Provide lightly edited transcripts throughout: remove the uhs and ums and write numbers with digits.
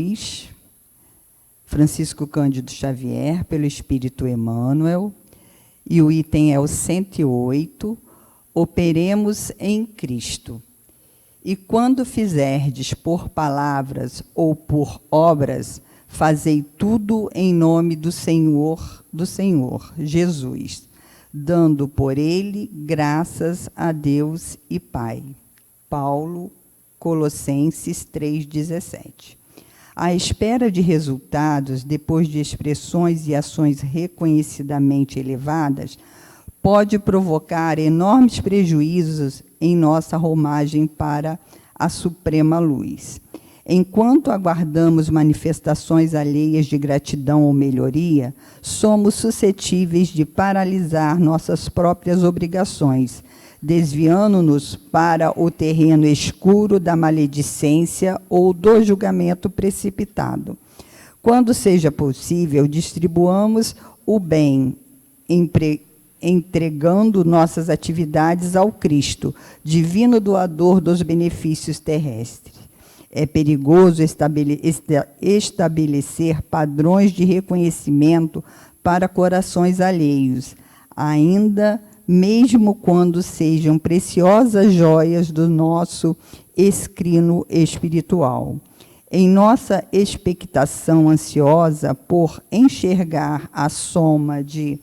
Jesus, Francisco Cândido Xavier, pelo Espírito Emmanuel, e o item é o 108, operemos em Cristo. E quando fizerdes por palavras ou por obras, fazei tudo em nome do Senhor Jesus, dando por ele graças a Deus e Pai. Paulo, Colossenses 3,17. À espera de resultados, depois de expressões e ações reconhecidamente elevadas, pode provocar enormes prejuízos em nossa romagem para a suprema luz. Enquanto aguardamos manifestações alheias de gratidão ou melhoria, somos suscetíveis de paralisar nossas próprias obrigações, desviando-nos para o terreno escuro da maledicência ou do julgamento precipitado. Quando seja possível, distribuamos o bem, entregando nossas atividades ao Cristo, divino doador dos benefícios terrestres. É perigoso estabelecer padrões de reconhecimento para corações alheios, ainda mesmo quando sejam preciosas joias do nosso escrino espiritual. Em nossa expectação ansiosa por enxergar a soma de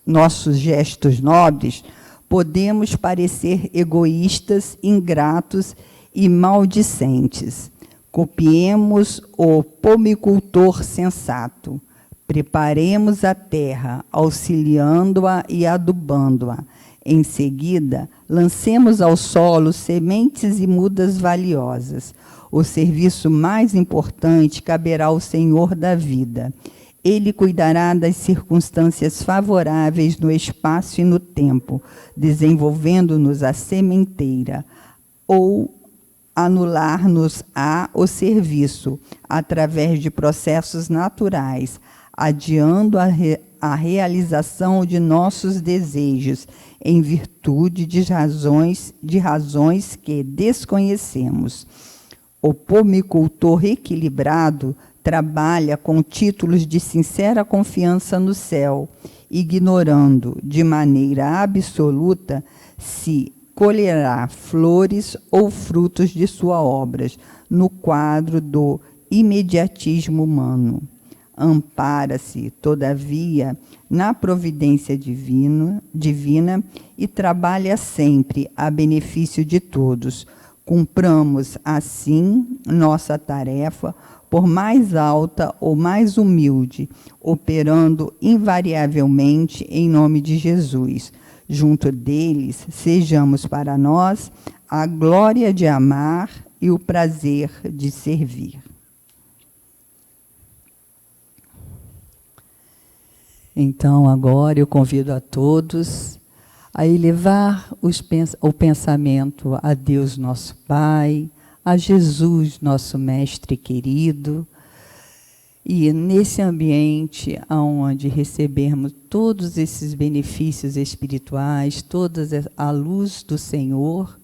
nossos gestos nobres, podemos parecer egoístas, ingratos e maldicentes. Copiemos o pomicultor sensato. Preparemos a terra, auxiliando-a e adubando-a. Em seguida, lancemos ao solo sementes e mudas valiosas. O serviço mais importante caberá ao Senhor da vida. Ele cuidará das circunstâncias favoráveis no espaço e no tempo, desenvolvendo-nos a sementeira, ou anular-nos-á o serviço, através de processos naturais, adiando a realização de nossos desejos, em virtude de razões que desconhecemos. O pomicultor equilibrado trabalha com títulos de sincera confiança no céu, ignorando de maneira absoluta se colherá flores ou frutos de suas obras, no quadro do imediatismo humano. Ampara-se, todavia, na providência divina e trabalha sempre a benefício de todos. Cumpramos, assim, nossa tarefa, por mais alta ou mais humilde, operando invariavelmente em nome de Jesus. Junto deles, sejamos para nós a glória de amar e o prazer de servir. Então, agora eu convido a todos a elevar o pensamento a Deus nosso Pai, a Jesus nosso Mestre querido, e nesse ambiente onde recebemos todos esses benefícios espirituais, toda a luz do Senhor,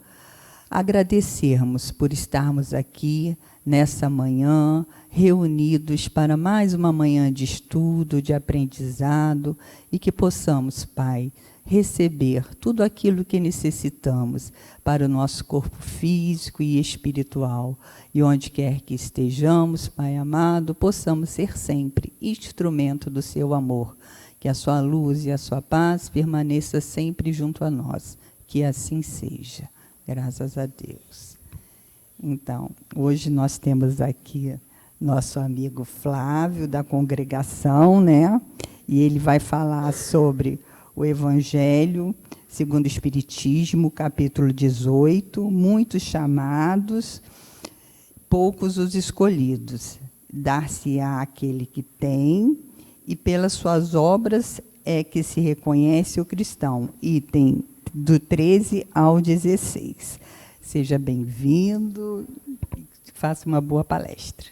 agradecermos por estarmos aqui nessa manhã, reunidos para mais uma manhã de estudo, de aprendizado, e que possamos, Pai, receber tudo aquilo que necessitamos para o nosso corpo físico e espiritual. E onde quer que estejamos, Pai amado, possamos ser sempre instrumento do seu amor. Que a sua luz e a sua paz permaneça sempre junto a nós. Que assim seja. Graças a Deus. Então, hoje nós temos aqui nosso amigo Flávio, da congregação, né? E ele vai falar sobre o Evangelho segundo o Espiritismo, capítulo 18, muitos chamados, poucos os escolhidos. Dar-se-á aquele que tem, e pelas suas obras é que se reconhece o cristão. Item do 13 ao 16. Seja bem-vindo, faça uma boa palestra.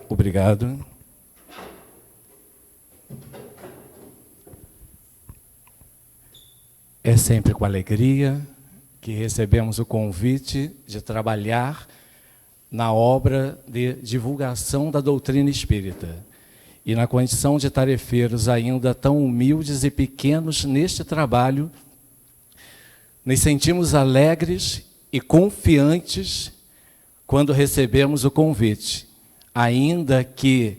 Obrigado. É sempre com alegria que recebemos o convite de trabalhar na obra de divulgação da doutrina espírita. E na condição de tarefeiros ainda tão humildes e pequenos neste trabalho, nos sentimos alegres e confiantes quando recebemos o convite. Ainda que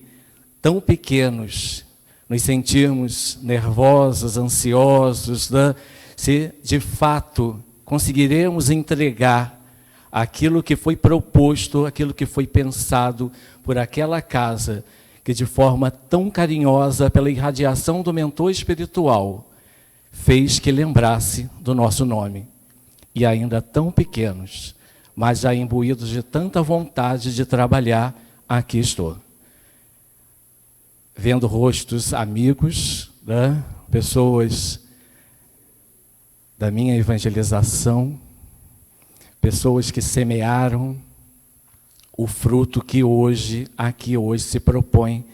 tão pequenos, nos sentimos nervosos, ansiosos, né? Se de fato conseguiremos entregar aquilo que foi proposto, aquilo que foi pensado por aquela casa, que de forma tão carinhosa, pela irradiação do mentor espiritual, fez que lembrasse do nosso nome. E ainda tão pequenos, mas já imbuídos de tanta vontade de trabalhar, aqui estou. Vendo rostos amigos, né? Pessoas da minha evangelização, pessoas que semearam o fruto que hoje, aqui hoje, se propõe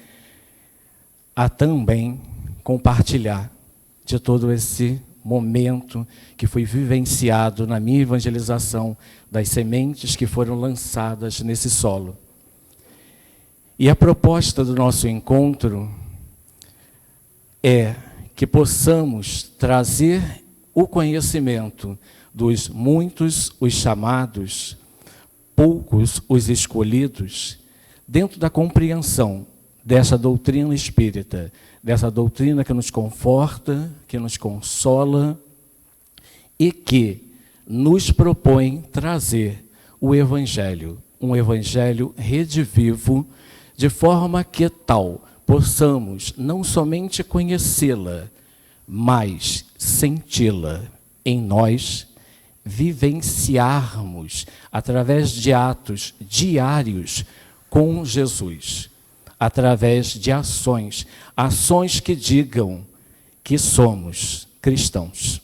a também compartilhar de todo esse momento que foi vivenciado na minha evangelização, das sementes que foram lançadas nesse solo. E a proposta do nosso encontro é que possamos trazer o conhecimento dos muitos os chamados, poucos os escolhidos, dentro da compreensão dessa doutrina espírita, dessa doutrina que nos conforta, que nos consola e que nos propõe trazer o Evangelho, um Evangelho redivivo, de forma que tal possamos não somente conhecê-la, mas senti-la em nós, vivenciarmos através de atos diários com Jesus, através de ações que digam que somos cristãos,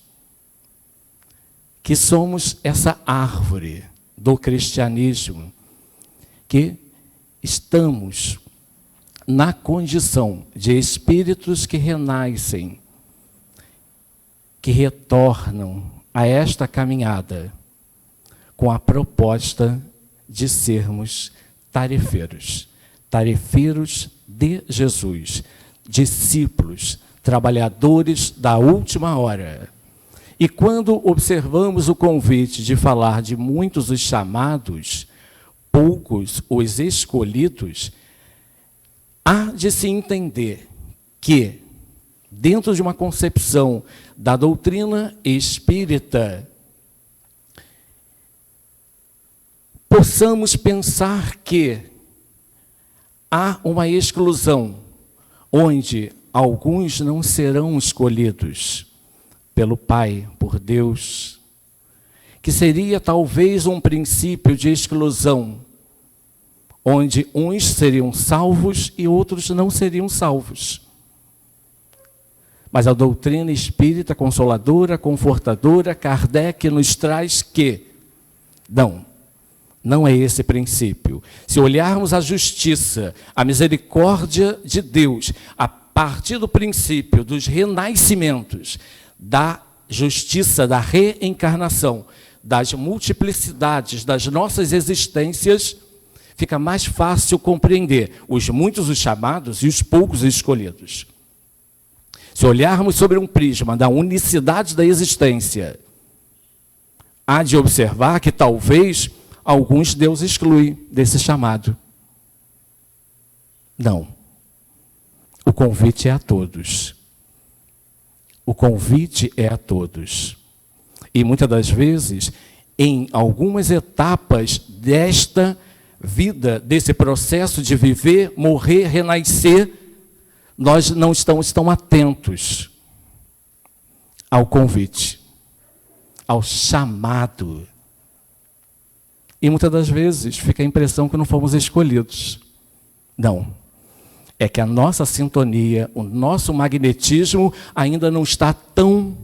que somos essa árvore do cristianismo, que estamos na condição de espíritos que renascem, que retornam a esta caminhada com a proposta de sermos tarefeiros, tarefeiros de Jesus, discípulos, trabalhadores da última hora. E quando observamos o convite de falar de muitos os chamados, poucos os escolhidos, há de se entender que, dentro de uma concepção da doutrina espírita, possamos pensar que há uma exclusão, onde alguns não serão escolhidos pelo Pai, por Deus, que seria talvez um princípio de exclusão, onde uns seriam salvos e outros não seriam salvos. Mas a doutrina espírita consoladora, confortadora, Kardec nos traz que não é esse princípio. Se olharmos a justiça, a misericórdia de Deus, a partir do princípio dos renascimentos, da justiça, da reencarnação, das multiplicidades das nossas existências, fica mais fácil compreender os muitos os chamados e os poucos os escolhidos. Se olharmos sobre um prisma da unicidade da existência, há de observar que talvez alguns Deus exclui desse chamado. Não. O convite é a todos. O convite é a todos. E muitas das vezes, em algumas etapas desta vida, desse processo de viver, morrer, renascer, nós não estamos tão atentos ao convite, ao chamado. E muitas das vezes fica a impressão que não fomos escolhidos. Não. É que a nossa sintonia, o nosso magnetismo ainda não está tão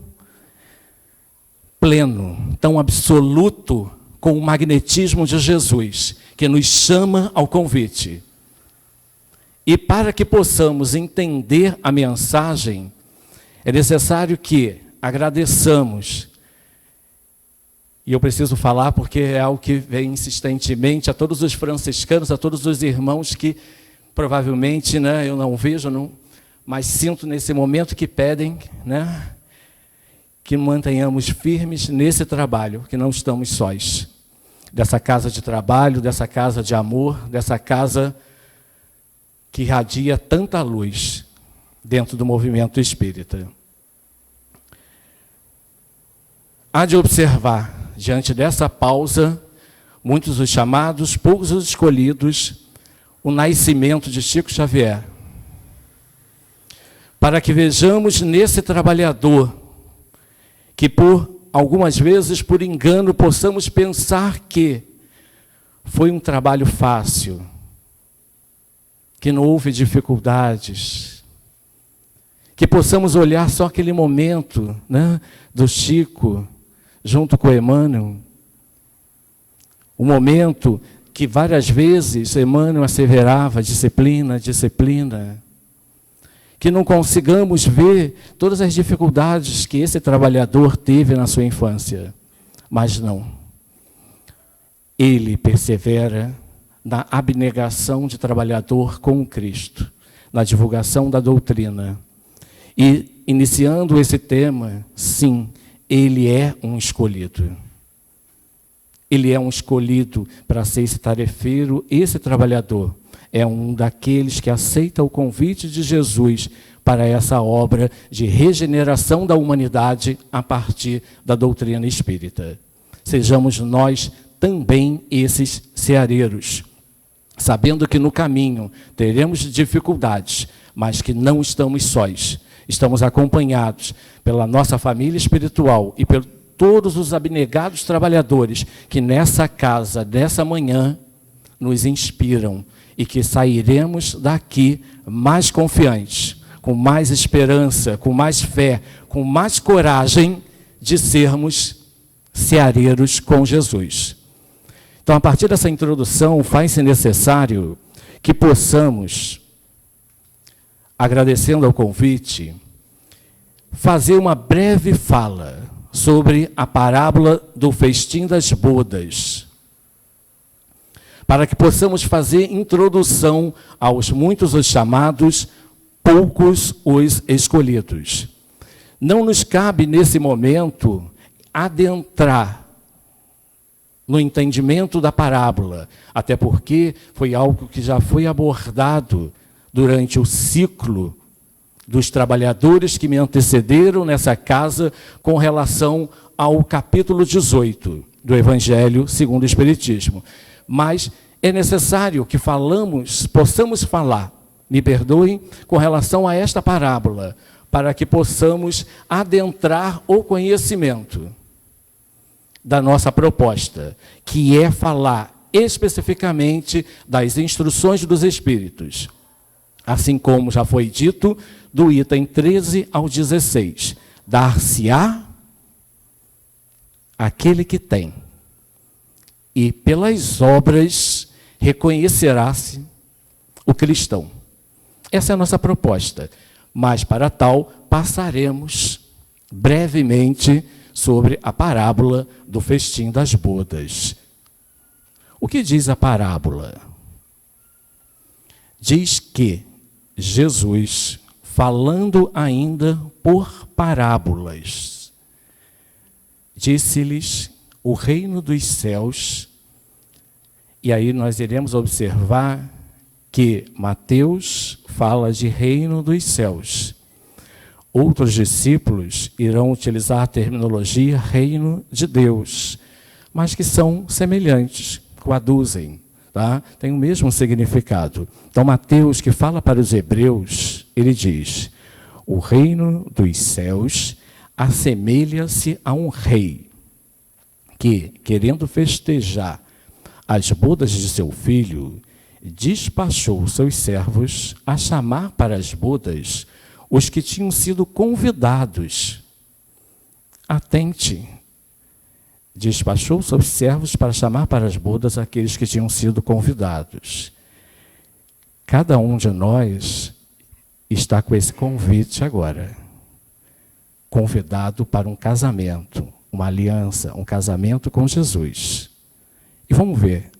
pleno, tão absoluto com o magnetismo de Jesus, que nos chama ao convite. E para que possamos entender a mensagem, é necessário que agradeçamos. E eu preciso falar porque é algo que vem insistentemente a todos os franciscanos, a todos os irmãos que provavelmente, né, eu não vejo, não, mas sinto nesse momento que pedem, né, que mantenhamos firmes nesse trabalho, que não estamos sós. Dessa casa de trabalho, dessa casa de amor, dessa casa que irradia tanta luz dentro do movimento espírita. Há de observar, diante dessa pausa, muitos os chamados, poucos os escolhidos, o nascimento de Chico Xavier. Para que vejamos nesse trabalhador, que algumas vezes, por engano, possamos pensar que foi um trabalho fácil, que não houve dificuldades, que possamos olhar só aquele momento, né, do Chico, junto com Emmanuel, o momento que várias vezes Emmanuel asseverava, disciplina, disciplina, que não consigamos ver todas as dificuldades que esse trabalhador teve na sua infância, mas não. Ele persevera na abnegação de trabalhador com Cristo, na divulgação da doutrina. E, iniciando esse tema, sim, ele é um escolhido. Ele é um escolhido para ser esse tarefeiro, esse trabalhador. É um daqueles que aceita o convite de Jesus para essa obra de regeneração da humanidade a partir da doutrina espírita. Sejamos nós também esses ceareiros, sabendo que no caminho teremos dificuldades, mas que não estamos sós. Estamos acompanhados pela nossa família espiritual e por todos os abnegados trabalhadores que nessa casa, nessa manhã, nos inspiram e que sairemos daqui mais confiantes, com mais esperança, com mais fé, com mais coragem de sermos ceareiros com Jesus. Então, a partir dessa introdução, faz-se necessário que possamos, agradecendo ao convite, fazer uma breve fala sobre a parábola do festim das bodas, para que possamos fazer introdução aos muitos os chamados, poucos os escolhidos. Não nos cabe, nesse momento, adentrar no entendimento da parábola, até porque foi algo que já foi abordado durante o ciclo dos trabalhadores que me antecederam nessa casa com relação ao capítulo 18 do Evangelho segundo o Espiritismo. Mas é necessário que possamos falar, me perdoem, com relação a esta parábola, para que possamos adentrar o conhecimento da nossa proposta, que é falar especificamente das instruções dos Espíritos, assim como já foi dito, do item 13 ao 16, dar-se-á aquele que tem, e pelas obras reconhecerá-se o cristão. Essa é a nossa proposta, mas para tal passaremos brevemente sobre a parábola do festim das bodas. O que diz a parábola? Diz que Jesus, falando ainda por parábolas, disse-lhes o reino dos céus, e aí nós iremos observar que Mateus fala de reino dos céus. Outros discípulos irão utilizar a terminologia reino de Deus, mas que são semelhantes, coaduzem, tá? Tem o mesmo significado. Então, Mateus, que fala para os hebreus, ele diz: o reino dos céus assemelha-se a um rei que, querendo festejar as bodas de seu filho, despachou seus servos a chamar para as bodas os que tinham sido convidados. Atente. Despachou seus servos para chamar para as bodas aqueles que tinham sido convidados. Cada um de nós está com esse convite agora. convidado para um casamento, uma aliança, um casamento com Jesus. E vamos ver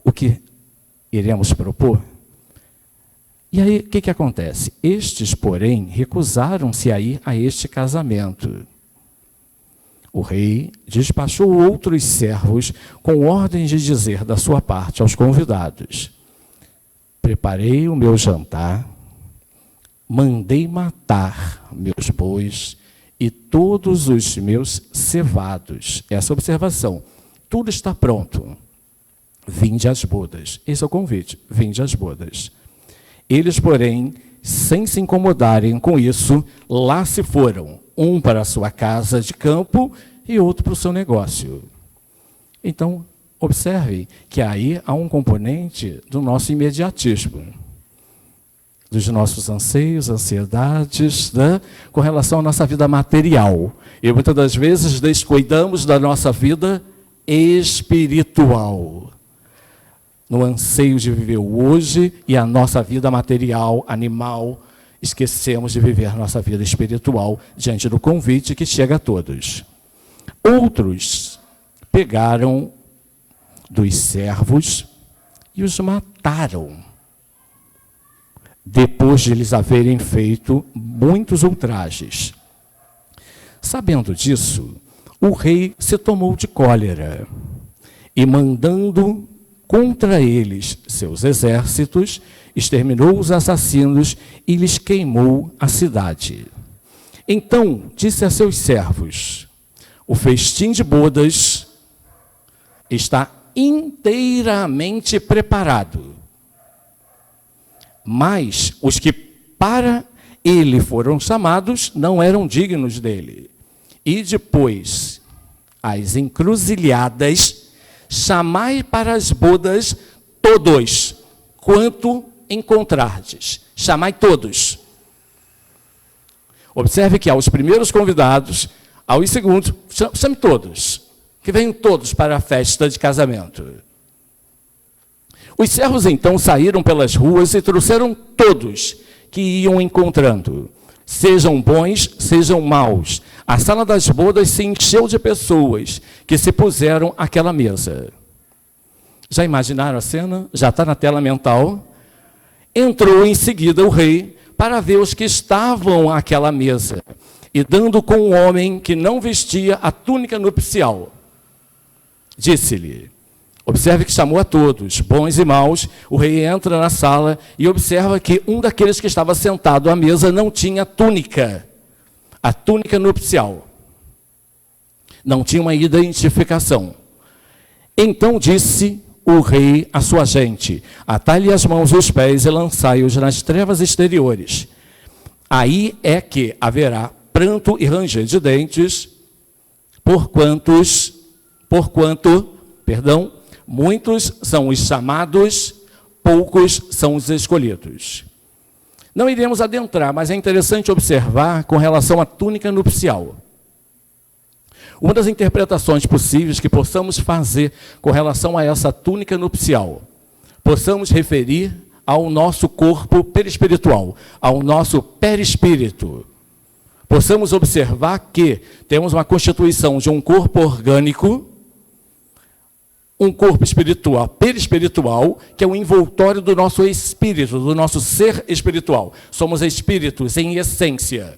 o que iremos propor. E aí, o que acontece? Estes, porém, recusaram-se a ir a este casamento. O rei despachou outros servos com ordens de dizer da sua parte aos convidados: preparei o meu jantar, mandei matar meus bois e todos os meus cevados. Essa observação, tudo está pronto. Vinde às bodas. Esse é o convite, vinde às bodas. Eles, porém, sem se incomodarem com isso, lá se foram, um para a sua casa de campo e outro para o seu negócio. Então, observe que aí há um componente do nosso imediatismo, dos nossos anseios, ansiedades, né, com relação à nossa vida material. E muitas das vezes descuidamos da nossa vida espiritual, no anseio de viver o hoje e a nossa vida material, animal, esquecemos de viver a nossa vida espiritual diante do convite que chega a todos. Outros pegaram dos servos e os mataram, depois de lhes haverem feito muitos ultrajes. Sabendo disso, o rei se tomou de cólera e, mandando contra eles seus exércitos, exterminou os assassinos e lhes queimou a cidade. Então disse a seus servos: o festim de bodas está inteiramente preparado, mas os que para ele foram chamados não eram dignos dele. E depois, as encruzilhadas, chamai para as bodas todos, quanto encontrardes. Chamai todos. Observe que aos primeiros convidados, aos segundos, chame todos, que venham todos para a festa de casamento. Os servos então saíram pelas ruas e trouxeram todos que iam encontrando, sejam bons, sejam maus. A sala das bodas se encheu de pessoas que se puseram àquela mesa. Já imaginaram a cena? Já está na tela mental? Entrou em seguida o rei para ver os que estavam àquela mesa, e dando com um homem que não vestia a túnica nupcial, disse-lhe, observe que chamou a todos, bons e maus. O rei entra na sala e observa que um daqueles que estava sentado à mesa não tinha túnica, a túnica nupcial. Não tinha uma identificação. Então disse o rei à sua gente: atai-lhe as mãos e os pés e lançai-os nas trevas exteriores. Aí é que haverá pranto e ranger de dentes, porquanto, muitos são os chamados, poucos são os escolhidos. Não iremos adentrar, mas é interessante observar com relação à túnica nupcial. Uma das interpretações possíveis que possamos fazer com relação a essa túnica nupcial, possamos referir ao nosso corpo perispiritual, ao nosso perispírito. Possamos observar que temos uma constituição de um corpo orgânico, um corpo espiritual, perispiritual, que é o envoltório do nosso espírito, do nosso ser espiritual. Somos espíritos em essência.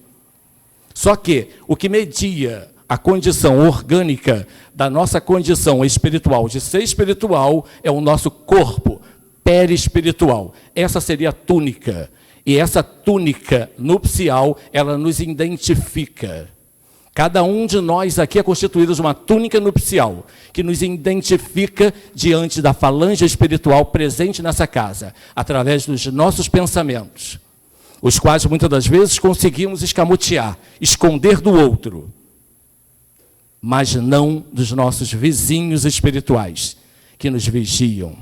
Só que o que media a condição orgânica da nossa condição espiritual, de ser espiritual, é o nosso corpo perispiritual. Essa seria a túnica. E essa túnica nupcial, ela nos identifica. Cada um de nós aqui é constituído de uma túnica nupcial, que nos identifica diante da falange espiritual presente nessa casa, através dos nossos pensamentos, os quais muitas das vezes conseguimos escamotear, esconder do outro, mas não dos nossos vizinhos espirituais, que nos vigiam.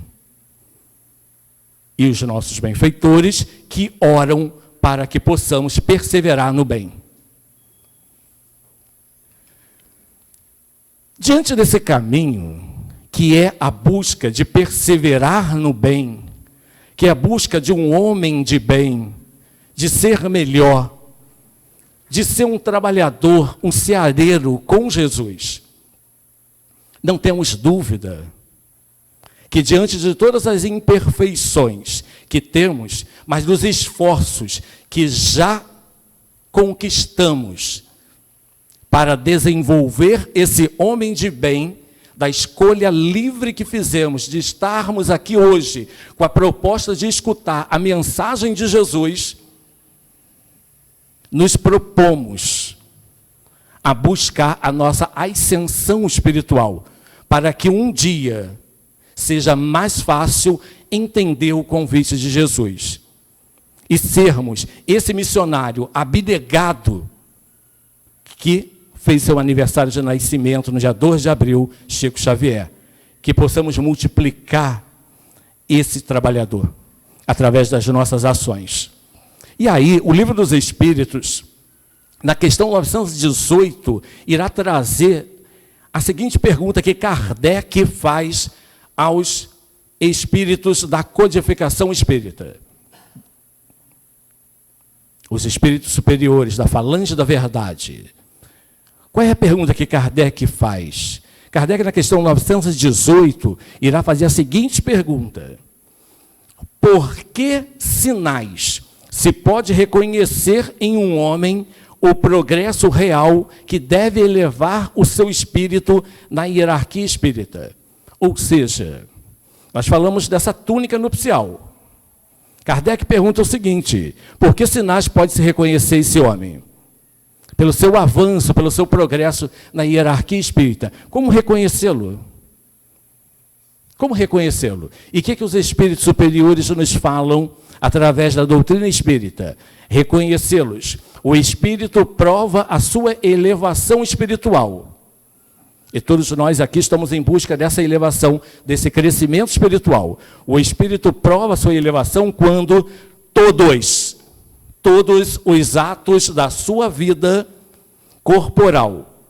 E os nossos benfeitores, que oram para que possamos perseverar no bem. Diante desse caminho, que é a busca de perseverar no bem, que é a busca de um homem de bem, de ser melhor, de ser um trabalhador, um seareiro com Jesus, não temos dúvida que diante de todas as imperfeições que temos, mas dos esforços que já conquistamos para desenvolver esse homem de bem, da escolha livre que fizemos de estarmos aqui hoje com a proposta de escutar a mensagem de Jesus, nos propomos a buscar a nossa ascensão espiritual, para que um dia seja mais fácil entender o convite de Jesus e sermos esse missionário abnegado que fez seu aniversário de nascimento no dia 2 de abril, Chico Xavier. Que possamos multiplicar esse trabalhador através das nossas ações. E aí, o Livro dos Espíritos, na questão 918, irá trazer a seguinte pergunta que Kardec faz aos espíritos da codificação espírita. Os espíritos superiores da falange da verdade. Qual é a pergunta que Kardec faz? Kardec, na questão 918, irá fazer a seguinte pergunta: por que sinais se pode reconhecer em um homem o progresso real que deve elevar o seu espírito na hierarquia espírita? Ou seja, nós falamos dessa túnica nupcial. Kardec pergunta o seguinte: por que sinais pode-se reconhecer esse homem? Pelo seu avanço, pelo seu progresso na hierarquia espírita. Como reconhecê-lo? Como reconhecê-lo? E o que os espíritos superiores nos falam através da doutrina espírita? Reconhecê-los. O espírito prova a sua elevação espiritual. E todos nós aqui estamos em busca dessa elevação, desse crescimento espiritual. O espírito prova a sua elevação quando todos os atos da sua vida corporal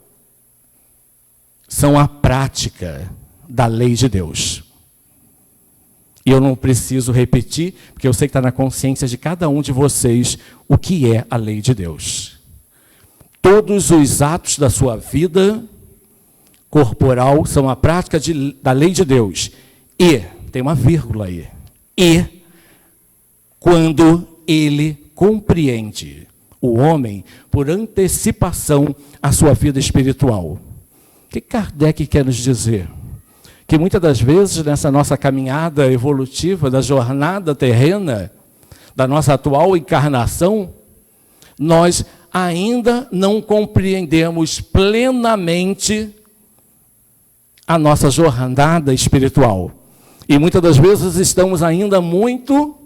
são a prática da lei de Deus. E eu não preciso repetir, porque eu sei que está na consciência de cada um de vocês o que é a lei de Deus. Todos os atos da sua vida corporal são a prática da lei de Deus. E, tem uma vírgula aí, e quando ele compreende o homem por antecipação a sua vida espiritual. O que Kardec quer nos dizer? Que muitas das vezes nessa nossa caminhada evolutiva, da jornada terrena, da nossa atual encarnação, nós ainda não compreendemos plenamente a nossa jornada espiritual. E muitas das vezes estamos ainda muito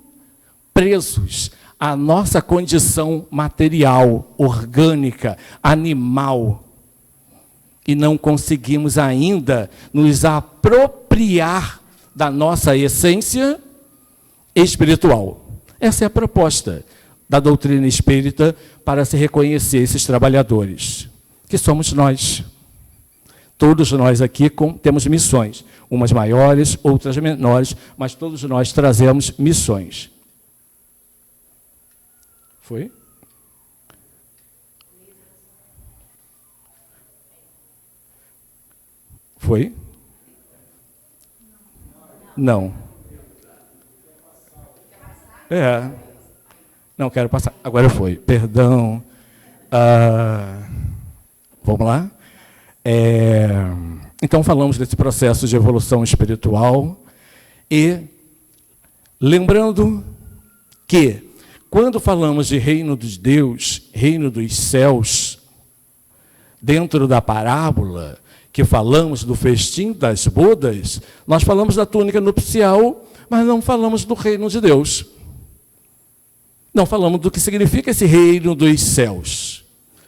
presos à nossa condição material, orgânica, animal. E não conseguimos ainda nos apropriar da nossa essência espiritual. Essa é a proposta da doutrina espírita para se reconhecer esses trabalhadores, que somos nós. Todos nós aqui temos missões, umas maiores, outras menores, mas todos nós trazemos missões. Foi? Foi? Não. Não quero passar. Agora foi. Perdão. Vamos lá? Então falamos desse processo de evolução espiritual e lembrando que quando falamos de reino de Deus, reino dos céus, dentro da parábola que falamos do festim das bodas, nós falamos da túnica nupcial, mas não falamos do reino de Deus. Não falamos do que significa esse reino dos céus.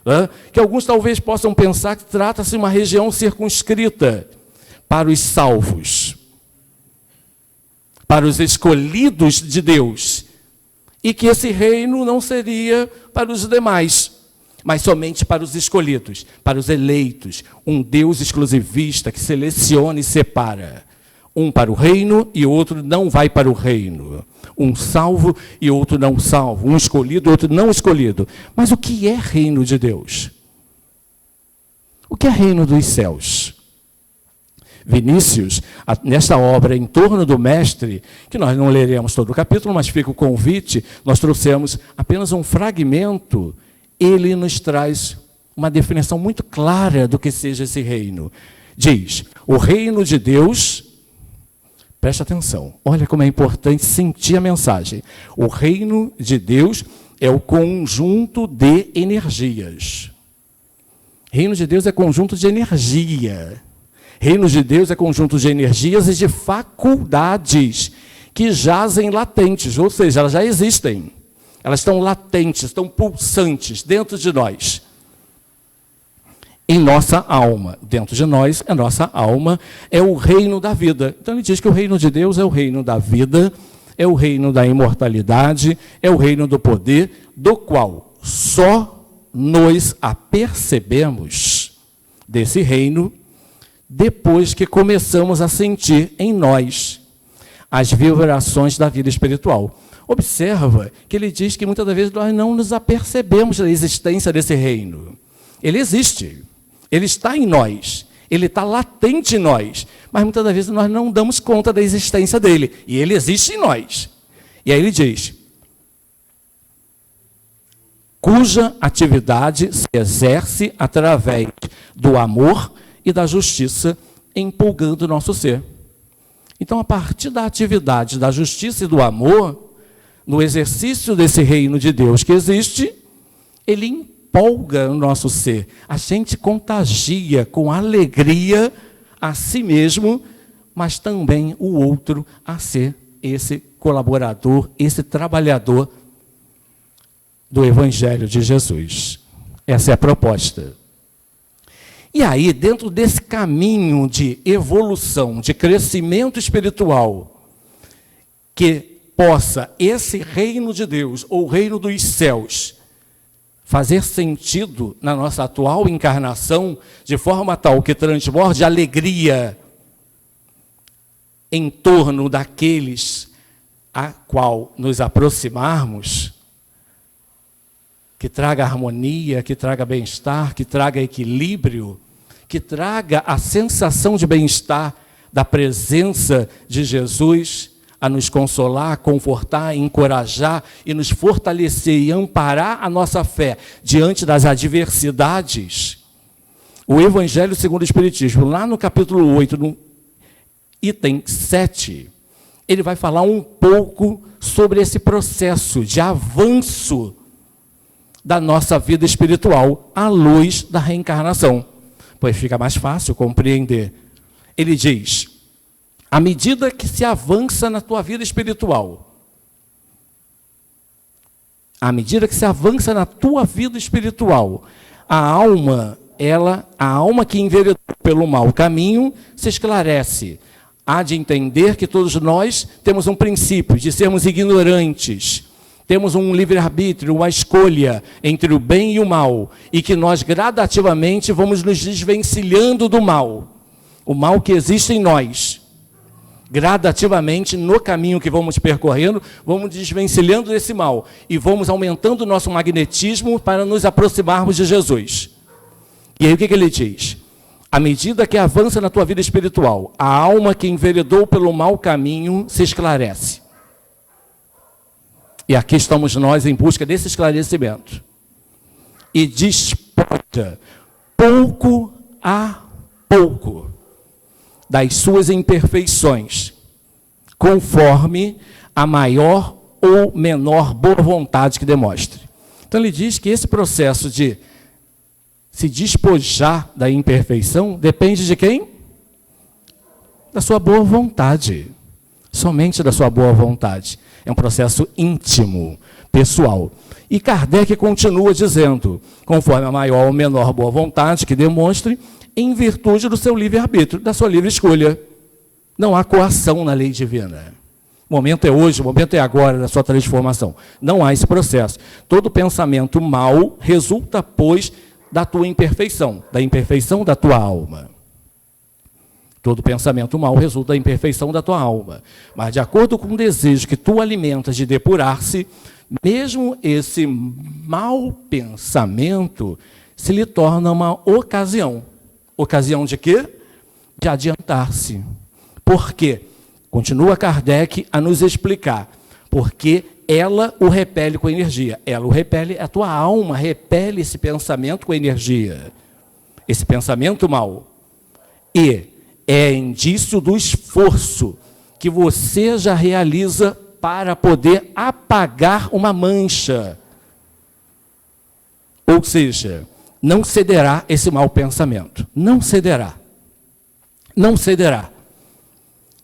Né? Que alguns talvez possam pensar que trata-se de uma região circunscrita para os salvos, para os escolhidos de Deus, e que esse reino não seria para os demais, mas somente para os escolhidos, para os eleitos, um Deus exclusivista que seleciona e separa. Um para o reino e outro não vai para o reino. Um salvo e outro não salvo. Um escolhido e outro não escolhido. Mas o que é reino de Deus? O que é reino dos céus? Vinícius, nesta obra Em Torno do Mestre, que nós não leremos todo o capítulo, mas fica o convite, nós trouxemos apenas um fragmento, ele nos traz uma definição muito clara do que seja esse reino. Diz, o reino de Deus, preste atenção, olha como é importante sentir a mensagem. O reino de Deus é o conjunto de energias. Reino de Deus é conjunto de energia. Reino de Deus é conjunto de energias e de faculdades que jazem latentes, ou seja, elas já existem. Elas estão latentes, estão pulsantes dentro de nós. Em nossa alma. Dentro de nós, a nossa alma é o reino da vida. Então ele diz que o reino de Deus é o reino da vida, é o reino da imortalidade, é o reino do poder, do qual só nos apercebemos desse reino depois que começamos a sentir em nós as vibrações da vida espiritual. Observa que ele diz que muitas das vezes nós não nos apercebemos da existência desse reino. Ele existe, ele está em nós, ele está latente em nós, mas muitas das vezes nós não damos conta da existência dele, e ele existe em nós. E aí ele diz, cuja atividade se exerce através do amor e da justiça, empolgando o nosso ser. Então, a partir da atividade da justiça e do amor, no exercício desse reino de Deus que existe, ele empolga o nosso ser. A gente contagia com alegria a si mesmo, mas também o outro a ser esse colaborador, esse trabalhador do Evangelho de Jesus. Essa é a proposta. E aí, dentro desse caminho de evolução, de crescimento espiritual, que possa esse reino de Deus, ou reino dos céus, fazer sentido na nossa atual encarnação, de forma tal que transborde alegria em torno daqueles a qual nos aproximarmos, que traga harmonia, que traga bem-estar, que traga equilíbrio, que traga a sensação de bem-estar da presença de Jesus a nos consolar, confortar, encorajar e nos fortalecer e amparar a nossa fé diante das adversidades. O Evangelho segundo o Espiritismo, lá no capítulo 8, no item 7, ele vai falar um pouco sobre esse processo de avanço da nossa vida espiritual à luz da reencarnação. Pois fica mais fácil compreender. Ele diz, à medida que se avança na tua vida espiritual, à medida que se avança na tua vida espiritual, a alma que enveredou pelo mau caminho, se esclarece. Há de entender que todos nós temos um princípio de sermos ignorantes, temos um livre-arbítrio, uma escolha entre o bem e o mal, e que nós gradativamente vamos nos desvencilhando do mal, o mal que existe em nós. Gradativamente, no caminho que vamos percorrendo, vamos desvencilhando desse mal, e vamos aumentando o nosso magnetismo para nos aproximarmos de Jesus. E aí o que ele diz? À medida que avança na tua vida espiritual, a alma que enveredou pelo mau caminho se esclarece. E aqui estamos nós em busca desse esclarecimento. E despoja, pouco a pouco, das suas imperfeições, conforme a maior ou menor boa vontade que demonstre. Então ele diz que esse processo de se despojar da imperfeição depende de quem? Da sua boa vontade. Somente da sua boa vontade. É um processo íntimo, pessoal. E Kardec continua dizendo, conforme a maior ou menor boa vontade que demonstre, em virtude do seu livre-arbítrio, da sua livre escolha. Não há coação na lei divina. O momento é hoje, o momento é agora da sua transformação. Não há esse processo. Todo pensamento mau resulta, pois, da tua imperfeição, da imperfeição da tua alma. Todo pensamento mau resulta da imperfeição da tua alma. Mas de acordo com o desejo que tu alimentas de depurar-se, mesmo esse mau pensamento se lhe torna uma ocasião. Ocasião de quê? De adiantar-se. Por quê? Continua Kardec a nos explicar. Porque ela o repele com energia. Ela o repele, a tua alma repele esse pensamento com energia. Esse pensamento mau. E é indício do esforço que você já realiza para poder apagar uma mancha. Ou seja, não cederá esse mau pensamento. Não cederá. Não cederá.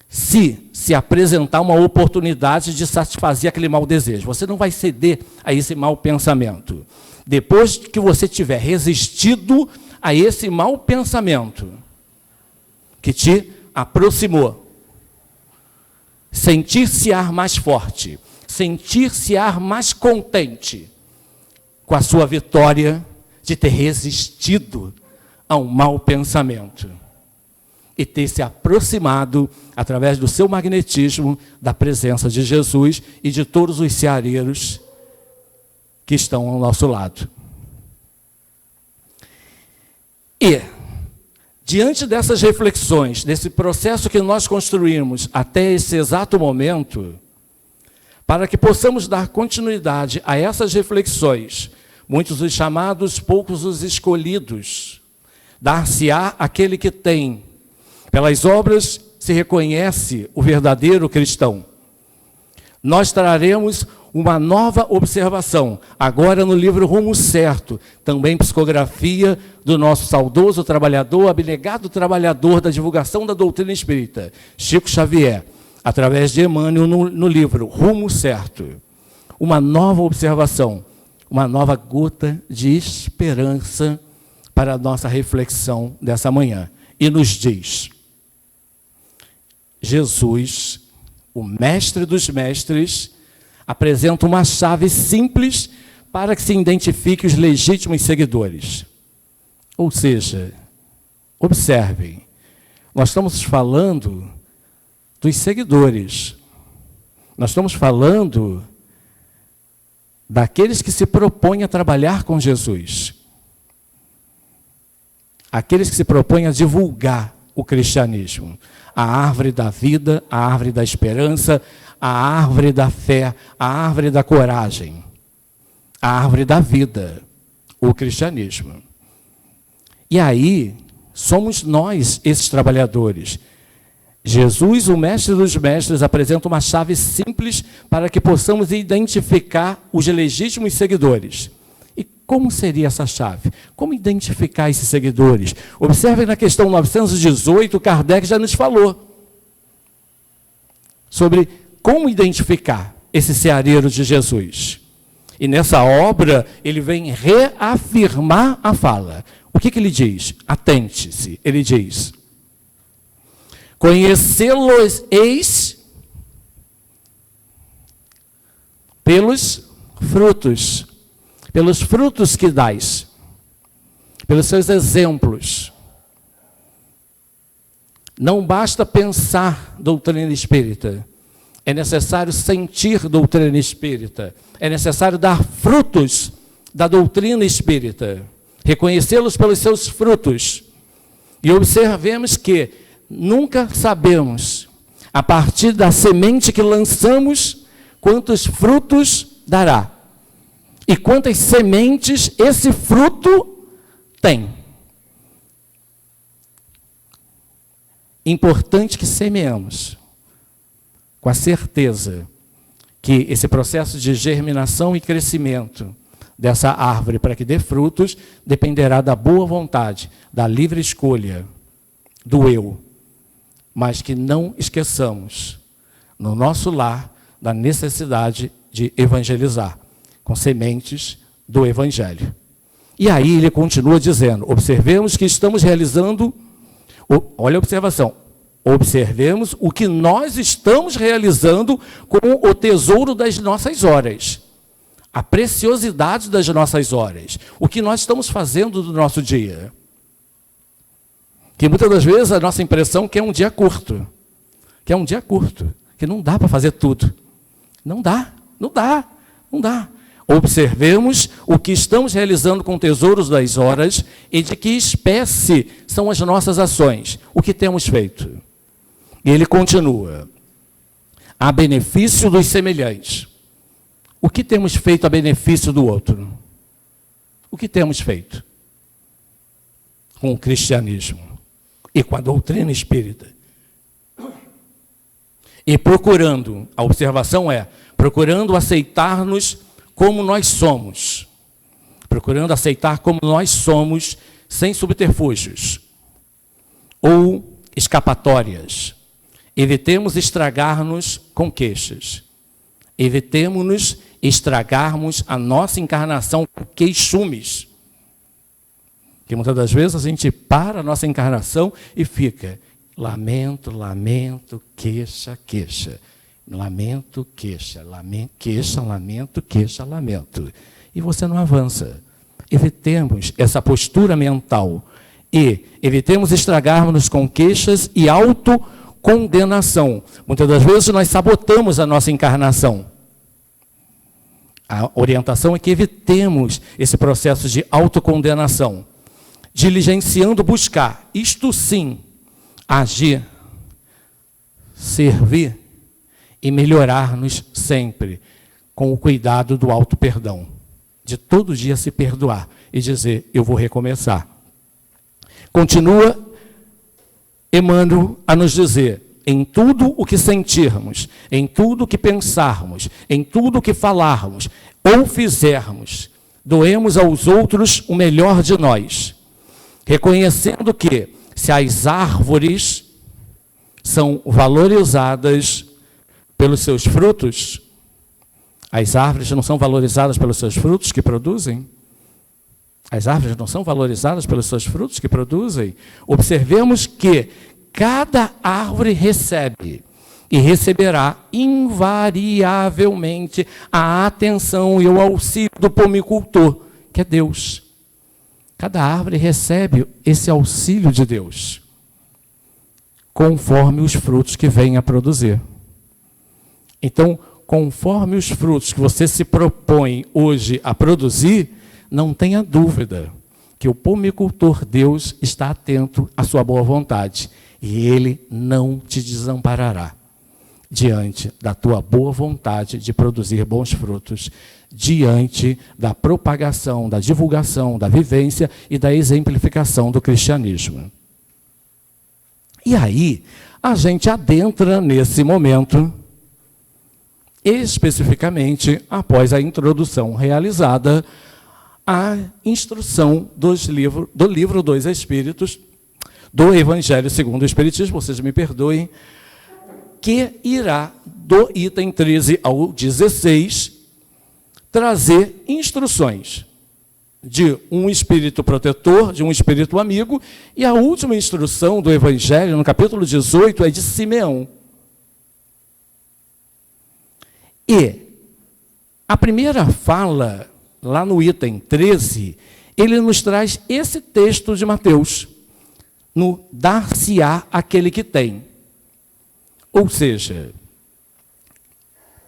Se apresentar uma oportunidade de satisfazer aquele mau desejo, você não vai ceder a esse mau pensamento. Depois que você tiver resistido a esse mau pensamento, que te aproximou, sentir-se-á mais forte, sentir-se-á mais contente com a sua vitória de ter resistido a um mau pensamento e ter se aproximado, através do seu magnetismo, da presença de Jesus e de todos os ceareiros que estão ao nosso lado. E, diante dessas reflexões, desse processo que nós construímos até esse exato momento, para que possamos dar continuidade a essas reflexões, muitos os chamados, poucos os escolhidos, dar-se-á aquele que tem. Pelas obras se reconhece o verdadeiro cristão. Nós traremos uma nova observação, agora no livro Rumo Certo, também psicografia do nosso saudoso trabalhador, abnegado trabalhador da divulgação da doutrina espírita, Chico Xavier, através de Emmanuel no livro Rumo Certo. Uma nova observação, uma nova gota de esperança para a nossa reflexão dessa manhã. E nos diz: Jesus, o mestre dos mestres, apresenta uma chave simples para que se identifique os legítimos seguidores. Ou seja, observem, nós estamos falando dos seguidores. Nós estamos falando daqueles que se propõem a trabalhar com Jesus. Aqueles que se propõem a divulgar o cristianismo. A árvore da vida, a árvore da esperança, a árvore da fé, a árvore da coragem, a árvore da vida, o cristianismo. E aí, somos nós, esses trabalhadores. Jesus, o mestre dos mestres, apresenta uma chave simples para que possamos identificar os legítimos seguidores. E como seria essa chave? Como identificar esses seguidores? Observem na questão 918, Kardec já nos falou sobre como identificar esse ceareiro de Jesus. E nessa obra, ele vem reafirmar a fala. O que ele diz? Atente-se. Ele diz: conhecê-los eis pelos frutos que dais, pelos seus exemplos. Não basta pensar doutrina espírita, é necessário sentir doutrina espírita, é necessário dar frutos da doutrina espírita, reconhecê-los pelos seus frutos. E observemos que nunca sabemos, a partir da semente que lançamos, quantos frutos dará. E quantas sementes esse fruto tem. Importante que semeemos, com a certeza que esse processo de germinação e crescimento dessa árvore para que dê frutos, dependerá da boa vontade, da livre escolha, do eu. Mas que não esqueçamos, no nosso lar, da necessidade de evangelizar, com sementes do Evangelho. E aí ele continua dizendo, observemos que estamos realizando, olha a observação, observemos o que nós estamos realizando com o tesouro das nossas horas, a preciosidade das nossas horas, o que nós estamos fazendo do nosso dia. Que muitas das vezes a nossa impressão é que é um dia curto. Que não dá para fazer tudo. Não dá. Observemos o que estamos realizando com tesouros das horas e de que espécie são as nossas ações, o que temos feito. E ele continua, a benefício dos semelhantes. O que temos feito a benefício do outro? O que temos feito com o cristianismo e com a doutrina espírita? E procurando, a observação é, procurando aceitar-nos como nós somos. Procurando aceitar como nós somos, sem subterfúgios ou escapatórias. Evitemos estragar-nos com queixas. Evitemos-nos estragarmos a nossa encarnação com queixumes. Porque muitas das vezes a gente para a nossa encarnação e fica lamento, lamento, queixa, queixa. Lamento, queixa, lamento, queixa, lamento, queixa, lamento. E você não avança. Evitemos essa postura mental e evitemos estragarmos-nos com queixas e autocondenação. Muitas das vezes nós sabotamos a nossa encarnação. A orientação é que evitemos esse processo de autocondenação, diligenciando buscar, isto sim, agir, servir e melhorar-nos sempre, com o cuidado do auto-perdão, de todo dia se perdoar e dizer, eu vou recomeçar. Continua Emmanuel a nos dizer, em tudo o que sentirmos, em tudo o que pensarmos, em tudo o que falarmos ou fizermos, doemos aos outros o melhor de nós, reconhecendo que, se as árvores são valorizadas pelos seus frutos, as árvores não são valorizadas pelos seus frutos que produzem? As árvores não são valorizadas pelos seus frutos que produzem? Observemos que cada árvore recebe e receberá invariavelmente a atenção e o auxílio do pomicultor, que é Deus. Cada árvore recebe esse auxílio de Deus, conforme os frutos que vem a produzir. Então, conforme os frutos que você se propõe hoje a produzir, não tenha dúvida que o pomicultor Deus está atento à sua boa vontade e Ele não te desamparará diante da tua boa vontade de produzir bons frutos, diante da propagação, da divulgação, da vivência e da exemplificação do cristianismo. E aí, a gente adentra nesse momento, especificamente após a introdução realizada, a instrução do livro dos Espíritos, do Evangelho segundo o Espiritismo, vocês me perdoem, que irá, do item 13 ao 16, trazer instruções de um espírito protetor, de um espírito amigo, e a última instrução do Evangelho, no capítulo 18, é de Simeão. E a primeira fala, lá no item 13, ele nos traz esse texto de Mateus, no dar-se-á aquele que tem. Ou seja,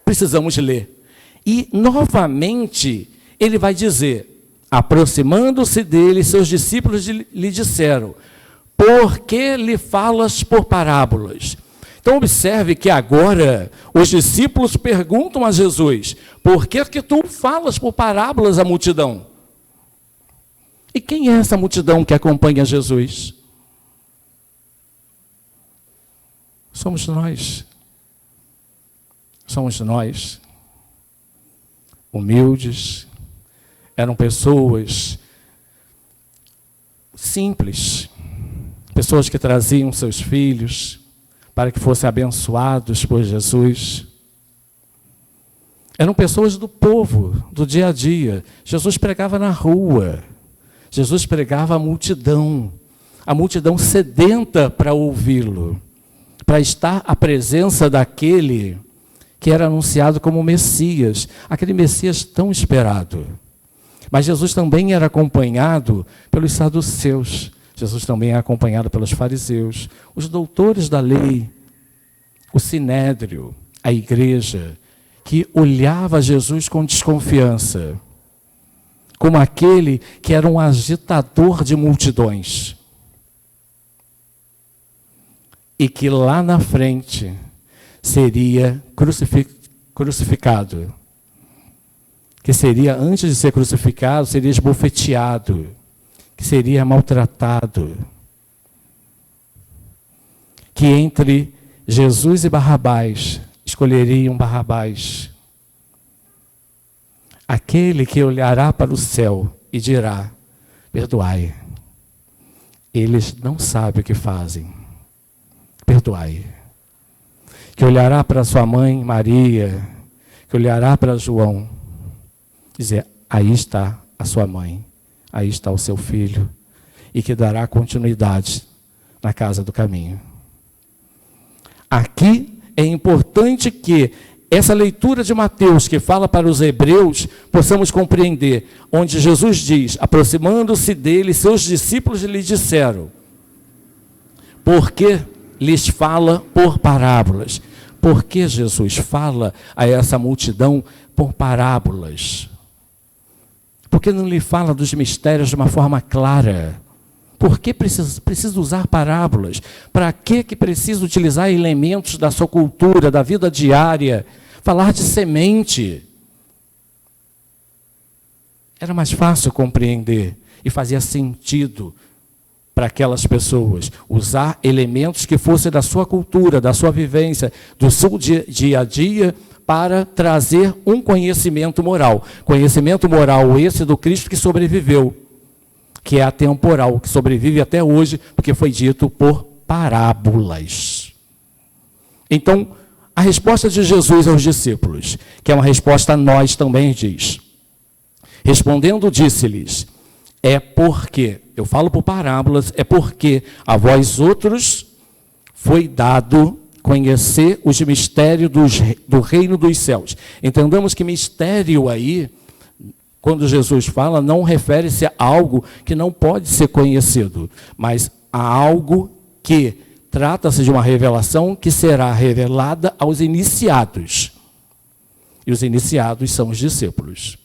precisamos ler. E, novamente, ele vai dizer, aproximando-se dele, seus discípulos lhe disseram, por que lhe falas por parábolas? Então, observe que agora os discípulos perguntam a Jesus, por que tu falas por parábolas à multidão? E quem é essa multidão que acompanha Jesus? Somos nós. Somos nós. Humildes. Eram pessoas simples. Pessoas que traziam seus filhos para que fossem abençoados por Jesus. Eram pessoas do povo, do dia a dia. Jesus pregava na rua. Jesus pregava à multidão sedenta para ouvi-lo, para estar à presença daquele que era anunciado como Messias, aquele Messias tão esperado. Mas Jesus também era acompanhado pelos saduceus. Jesus também é acompanhado pelos fariseus, os doutores da lei, o sinédrio, a igreja, que olhava Jesus com desconfiança, como aquele que era um agitador de multidões. E que lá na frente seria crucificado. Que seria, antes de ser crucificado, seria esbofeteado. Que seria maltratado. Que entre Jesus e Barrabás, escolheriam Barrabás. Aquele que olhará para o céu e dirá: perdoai, eles não sabem o que fazem. Perdoai. Que olhará para sua mãe Maria, que olhará para João, dizer: aí está a sua mãe, aí está o seu filho, e que dará continuidade na casa do caminho. Aqui é importante que essa leitura de Mateus, que fala para os hebreus, possamos compreender, onde Jesus diz: aproximando-se dele, seus discípulos lhe disseram, porque lhes fala por parábolas. Por que Jesus fala a essa multidão por parábolas? Por que não lhe fala dos mistérios de uma forma clara? Por que precisa usar parábolas? Para que precisa utilizar elementos da sua cultura, da vida diária? Falar de semente. Era mais fácil compreender e fazia sentido para aquelas pessoas usar elementos que fossem da sua cultura, da sua vivência, do seu dia a dia, para trazer um conhecimento moral. Conhecimento moral esse do Cristo que sobreviveu, que é atemporal, que sobrevive até hoje, porque foi dito por parábolas. Então, a resposta de Jesus aos discípulos, que é uma resposta a nós também, diz: respondendo, disse-lhes: é porque, eu falo por parábolas, é porque a vós outros foi dado conhecer os mistérios do reino dos céus. Entendamos que mistério aí, quando Jesus fala, não refere-se a algo que não pode ser conhecido, mas a algo que trata-se de uma revelação que será revelada aos iniciados. E os iniciados são os discípulos.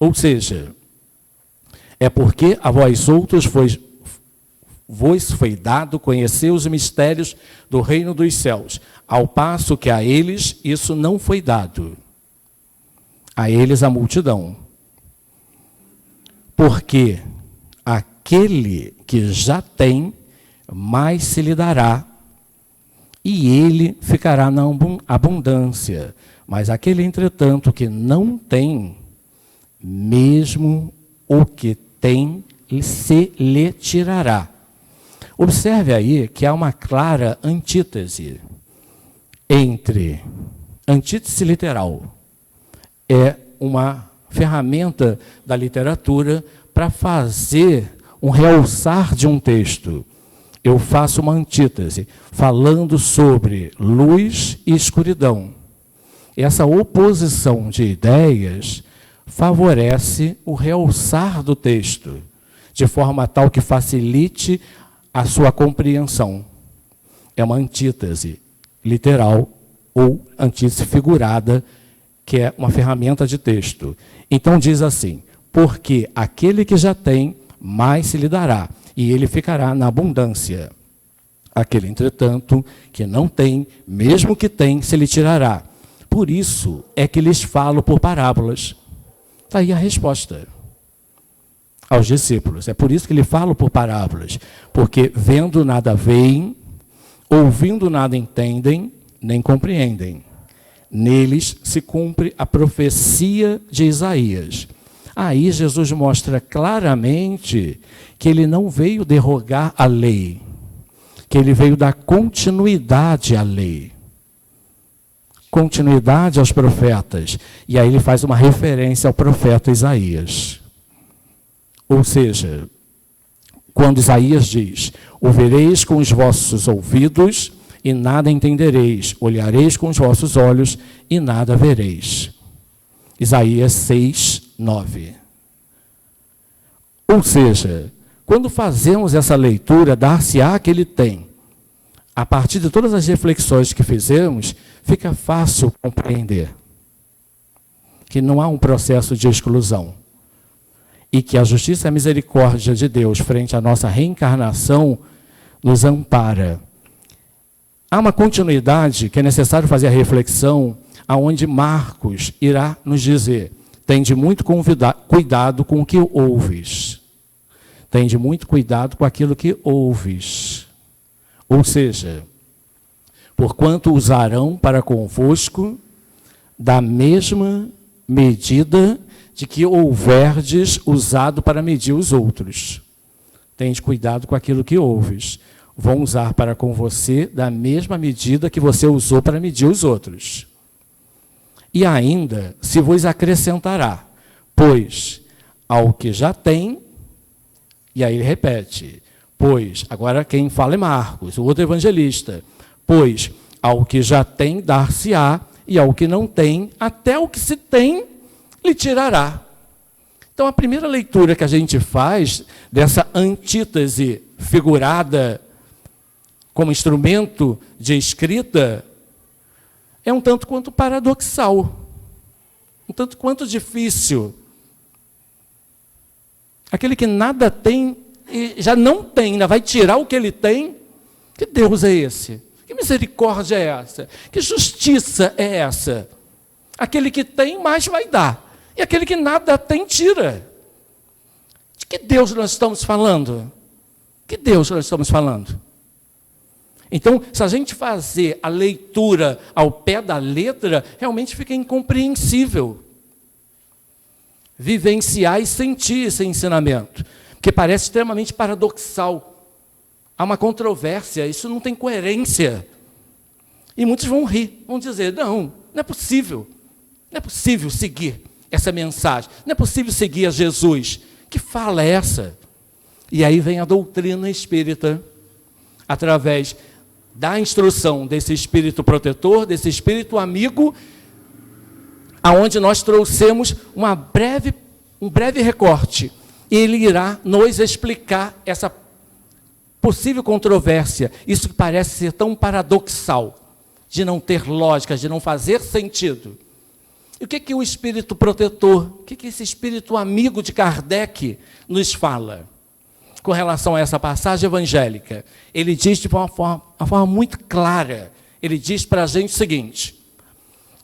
Ou seja, é porque a vós outros vos foi dado conhecer os mistérios do reino dos céus, ao passo que a eles isso não foi dado. A eles a multidão. Porque aquele que já tem, mais se lhe dará, e ele ficará na abundância. Mas aquele, entretanto, que não tem, mesmo o que tem, se lhe tirará. Observe aí que há uma clara antítese entre, antítese literal, é uma ferramenta da literatura para fazer um realçar de um texto. Eu faço uma antítese, falando sobre luz e escuridão. Essa oposição de ideias favorece o realçar do texto, de forma tal que facilite a sua compreensão. É uma antítese literal ou antítese figurada, que é uma ferramenta de texto. Então diz assim: porque aquele que já tem, mais se lhe dará, e ele ficará na abundância. Aquele, entretanto, que não tem, mesmo que tem, se lhe tirará. Por isso é que lhes falo por parábolas. Está aí a resposta aos discípulos. É por isso que lhe falo por parábolas. Porque vendo nada veem, ouvindo nada entendem, nem compreendem. Neles se cumpre a profecia de Isaías. Aí Jesus mostra claramente que ele não veio derrogar a lei, que ele veio dar continuidade à lei, continuidade aos profetas. E aí ele faz uma referência ao profeta Isaías. Ou seja, quando Isaías diz: ouvireis com os vossos ouvidos e nada entendereis, olhareis com os vossos olhos e nada vereis. Isaías 6, 9. Ou seja, quando fazemos essa leitura, dar-se-á que ele tem, a partir de todas as reflexões que fizemos, fica fácil compreender que não há um processo de exclusão e que a justiça e a misericórdia de Deus frente à nossa reencarnação nos ampara. Há uma continuidade que é necessário fazer a reflexão, aonde Marcos irá nos dizer: tende muito cuidado com o que ouves. Tende muito cuidado com aquilo que ouves. Ou seja, porquanto usarão para convosco da mesma medida de que houverdes usado para medir os outros. Tende cuidado com aquilo que ouves. Vão usar para com você da mesma medida que você usou para medir os outros. E ainda se vos acrescentará, pois ao que já tem, e aí ele repete, pois, agora quem fala é Marcos, o outro evangelista, pois ao que já tem dar-se-á, e ao que não tem, até o que se tem, lhe tirará. Então a primeira leitura que a gente faz dessa antítese figurada como instrumento de escrita é um tanto quanto paradoxal, um tanto quanto difícil. Aquele que nada tem, e já não tem, ainda vai tirar o que ele tem. Que Deus é esse? Que misericórdia é essa? Que justiça é essa? Aquele que tem, mais vai dar. E aquele que nada tem, tira. De que Deus nós estamos falando? Que Deus nós estamos falando? Então, se a gente fazer a leitura ao pé da letra, realmente fica incompreensível. Vivenciar e sentir esse ensinamento, que parece extremamente paradoxal. Há uma controvérsia, isso não tem coerência. E muitos vão rir, vão dizer, não é possível. Não é possível seguir essa mensagem. Não é possível seguir a Jesus. Que fala é essa? E aí vem a doutrina espírita, através da instrução desse espírito protetor, desse espírito amigo, aonde nós trouxemos um breve recorte. Ele irá nos explicar essa possível controvérsia, isso que parece ser tão paradoxal, de não ter lógica, de não fazer sentido. E o que o espírito protetor, o que esse espírito amigo de Kardec nos fala com relação a essa passagem evangélica? Ele diz de uma forma muito clara, ele diz para a gente o seguinte: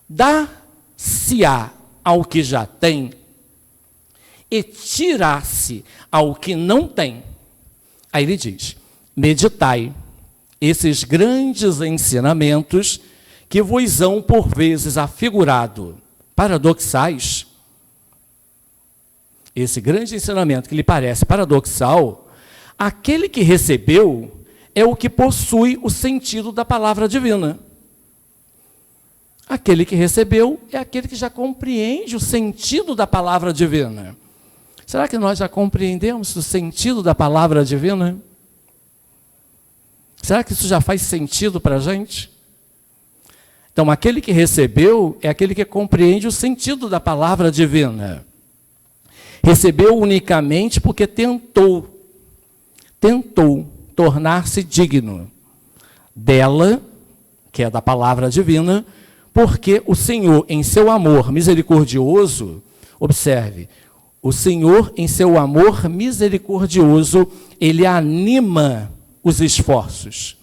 dá-se-á ao que já tem e tirar-se ao que não tem. Aí ele diz: meditai esses grandes ensinamentos que vos hão por vezes afigurado paradoxais. Esse grande ensinamento que lhe parece paradoxal, aquele que recebeu é o que possui o sentido da palavra divina. Aquele que recebeu é aquele que já compreende o sentido da palavra divina. Será que nós já compreendemos o sentido da palavra divina? Será que isso já faz sentido para a gente? Então, aquele que recebeu é aquele que compreende o sentido da palavra divina. Recebeu unicamente porque tentou tornar-se digno dela, que é da palavra divina, porque o Senhor, em seu amor misericordioso, observe, o Senhor, em seu amor misericordioso, ele anima os esforços.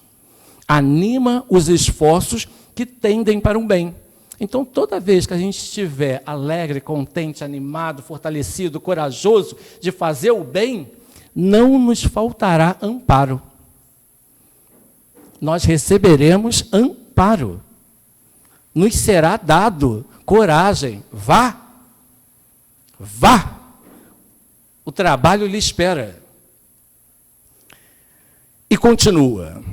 Anima os esforços que tendem para um bem. Então, toda vez que a gente estiver alegre, contente, animado, fortalecido, corajoso de fazer o bem, não nos faltará amparo. Nós receberemos amparo. Nos será dado coragem. Vá. Vá. O trabalho lhe espera. E continua.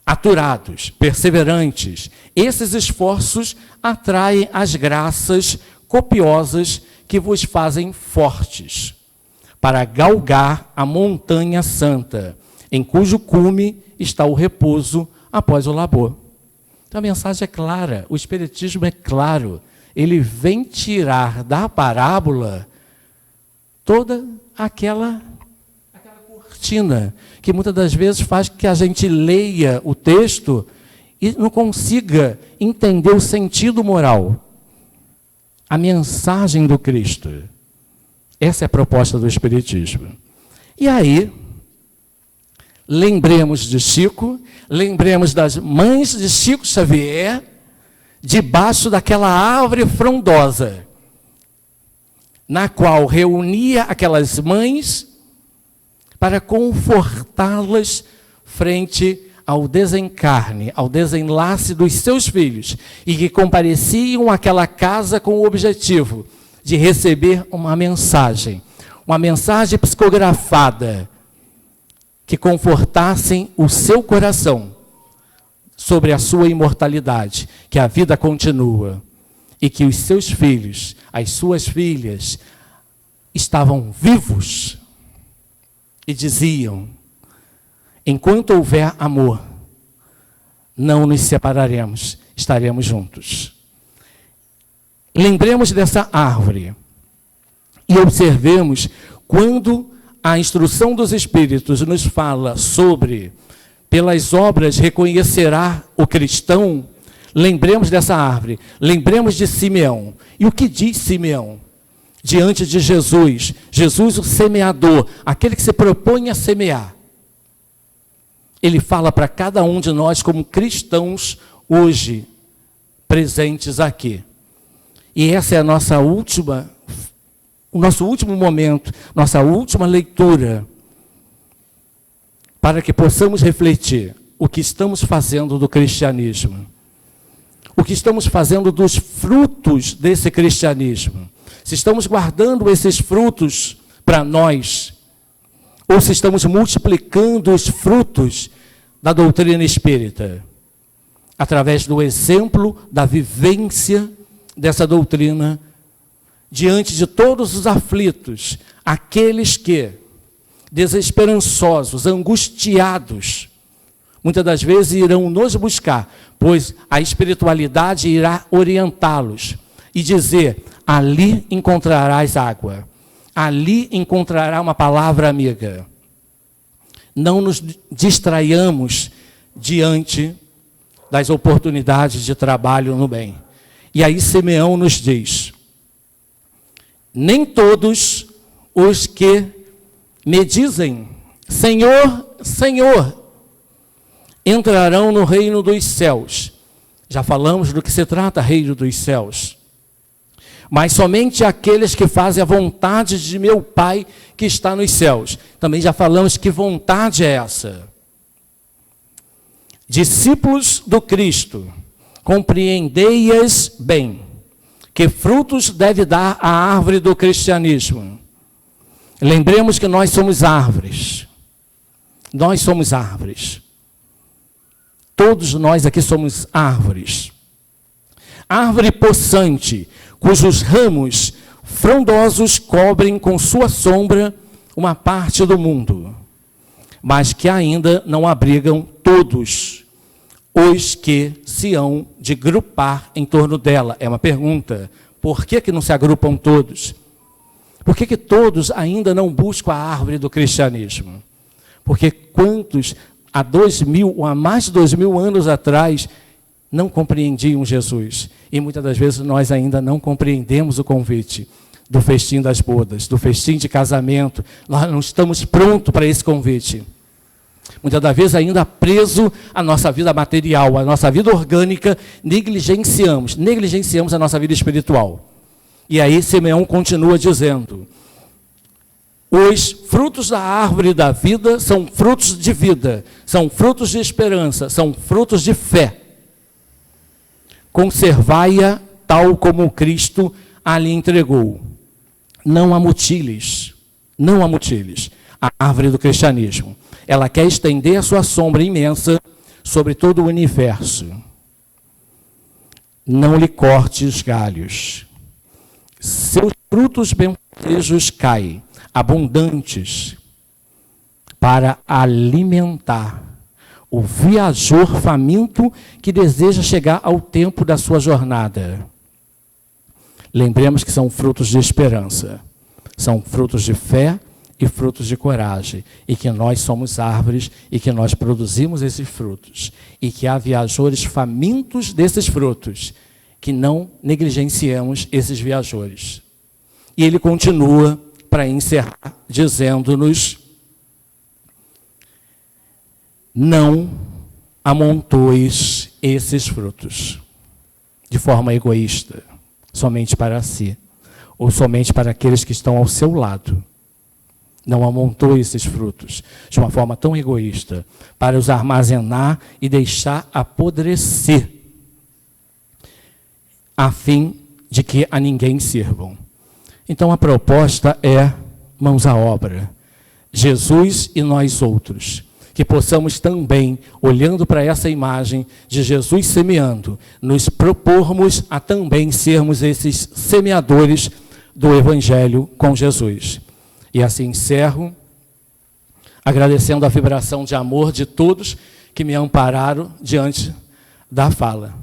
Aturados, perseverantes, esses esforços atraem as graças copiosas que vos fazem fortes, para galgar a montanha santa, em cujo cume está o repouso após o labor. Então a mensagem é clara, o Espiritismo é claro, ele vem tirar da parábola toda aquela cortina, que muitas das vezes faz que a gente leia o texto e não consiga entender o sentido moral, a mensagem do Cristo. Essa é a proposta do Espiritismo. E aí, lembremos de Chico, lembremos das mães de Chico Xavier, debaixo daquela árvore frondosa, na qual reunia aquelas mães para confortá-las frente ao desencarne, ao desenlace dos seus filhos, e que compareciam àquela casa com o objetivo de receber uma mensagem psicografada, que confortassem o seu coração sobre a sua imortalidade, que a vida continua, e que os seus filhos, as suas filhas, estavam vivos e diziam: enquanto houver amor, não nos separaremos, estaremos juntos. Lembremos dessa árvore e observemos quando a instrução dos Espíritos nos fala sobre pelas obras reconhecerá o cristão. Lembremos dessa árvore, lembremos de Simeão. E o que diz Simeão? Diante de Jesus, Jesus o semeador, aquele que se propõe a semear. Ele fala para cada um de nós como cristãos hoje, presentes aqui. E essa é a nossa o nosso último momento, nossa última leitura, para que possamos refletir o que estamos fazendo do cristianismo. O que estamos fazendo dos frutos desse cristianismo. Se estamos guardando esses frutos para nós, ou se estamos multiplicando os frutos da doutrina espírita, através do exemplo, da vivência dessa doutrina, diante de todos os aflitos, aqueles que, desesperançosos, angustiados, muitas das vezes irão nos buscar, pois a espiritualidade irá orientá-los e dizer: ali encontrarás água, ali encontrará uma palavra amiga. Não nos distraiamos diante das oportunidades de trabalho no bem. E aí Simeão nos diz: nem todos os que me dizem Senhor, Senhor, entrarão no reino dos céus. Já falamos do que se trata reino dos céus. Mas somente aqueles que fazem a vontade de meu Pai que está nos céus. Também já falamos que vontade é essa. Discípulos do Cristo, compreendei-as bem. Que frutos deve dar a árvore do cristianismo? Lembremos que nós somos árvores. Nós somos árvores. Todos nós aqui somos árvores. Árvore possante, cujos ramos frondosos cobrem com sua sombra uma parte do mundo, mas que ainda não abrigam todos os que se hão de grupar em torno dela. É uma pergunta. Por que não se agrupam todos? Por que todos ainda não buscam a árvore do cristianismo? Porque quantos há 2000 ou há mais de 2000 anos atrás não compreendiam Jesus? E muitas das vezes nós ainda não compreendemos o convite do festim das bodas, do festim de casamento. Nós não estamos prontos para esse convite. Muitas das vezes ainda preso à nossa vida material, à nossa vida orgânica, negligenciamos a nossa vida espiritual. E aí Simeão continua dizendo: os frutos da árvore da vida são frutos de vida, são frutos de esperança, são frutos de fé. Conservai-a tal como Cristo a lhe entregou. Não a mutiles, não a mutiles. A árvore do cristianismo. Ela quer estender a sua sombra imensa sobre todo o universo. Não lhe corte os galhos. Seus frutos bem-fazejos caem, abundantes, para alimentar o viajor faminto que deseja chegar ao tempo da sua jornada. Lembremos que são frutos de esperança, são frutos de fé e frutos de coragem, e que nós somos árvores e que nós produzimos esses frutos, e que há viajores famintos desses frutos, que não negligenciemos esses viajores. E ele continua para encerrar, dizendo-nos: não amontoes esses frutos de forma egoísta, somente para si, ou somente para aqueles que estão ao seu lado. Não amontoe esses frutos de uma forma tão egoísta, para os armazenar e deixar apodrecer, a fim de que a ninguém sirvam. Então a proposta é mãos à obra. Jesus e nós outros, que possamos também, olhando para essa imagem de Jesus semeando, nos propormos a também sermos esses semeadores do Evangelho com Jesus. E assim encerro, agradecendo a vibração de amor de todos que me ampararam diante da fala.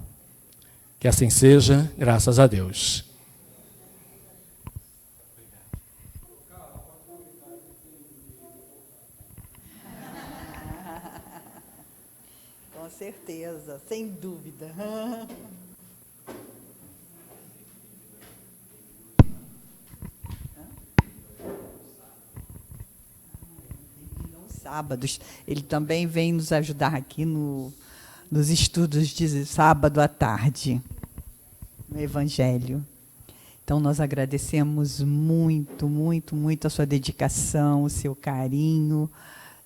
Que assim seja, graças a Deus. Com certeza, sem dúvida. Sábados, ele também vem nos ajudar aqui nos estudos de sábado à tarde, no Evangelho. Então, nós agradecemos muito, muito, muito a sua dedicação, o seu carinho,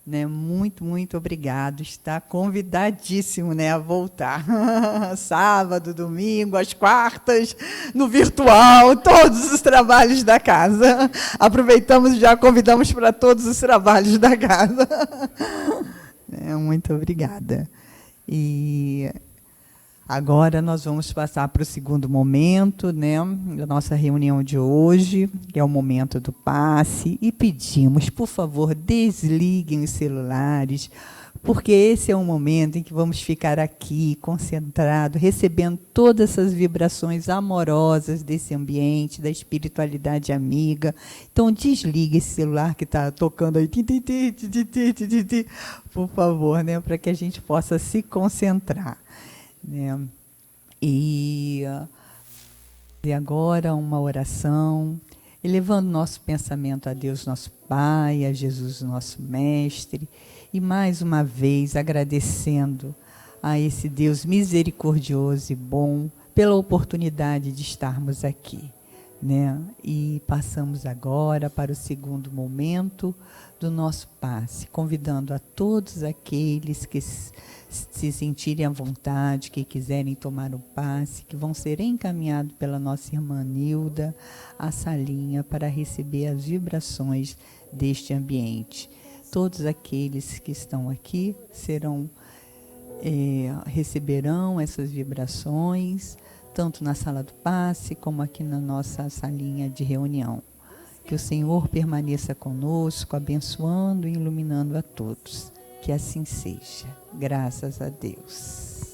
né? Muito, muito obrigado. Está convidadíssimo, né, a voltar. Sábado, domingo, às quartas, no virtual, todos os trabalhos da casa. Aproveitamos e já convidamos para todos os trabalhos da casa. Muito obrigada. E agora nós vamos passar para o segundo momento, né, da nossa reunião de hoje, que é o momento do passe, e pedimos, por favor, desliguem os celulares, porque esse é um momento em que vamos ficar aqui, concentrados, recebendo todas essas vibrações amorosas desse ambiente, da espiritualidade amiga. Então, desligue esse celular que está tocando aí, por favor, né, para que a gente possa se concentrar. Né? E agora uma oração, elevando nosso pensamento a Deus, nosso Pai, a Jesus, nosso Mestre, e mais uma vez agradecendo a esse Deus misericordioso e bom pela oportunidade de estarmos aqui. Né? E passamos agora para o segundo momento do nosso passe, convidando a todos aqueles que se sentirem à vontade, que quiserem tomar o passe, que vão ser encaminhados pela nossa irmã Nilda à salinha para receber as vibrações deste ambiente. Todos aqueles que estão aqui receberão essas vibrações, tanto na sala do passe, como aqui na nossa salinha de reunião. Que o Senhor permaneça conosco, abençoando e iluminando a todos. Que assim seja. Graças a Deus.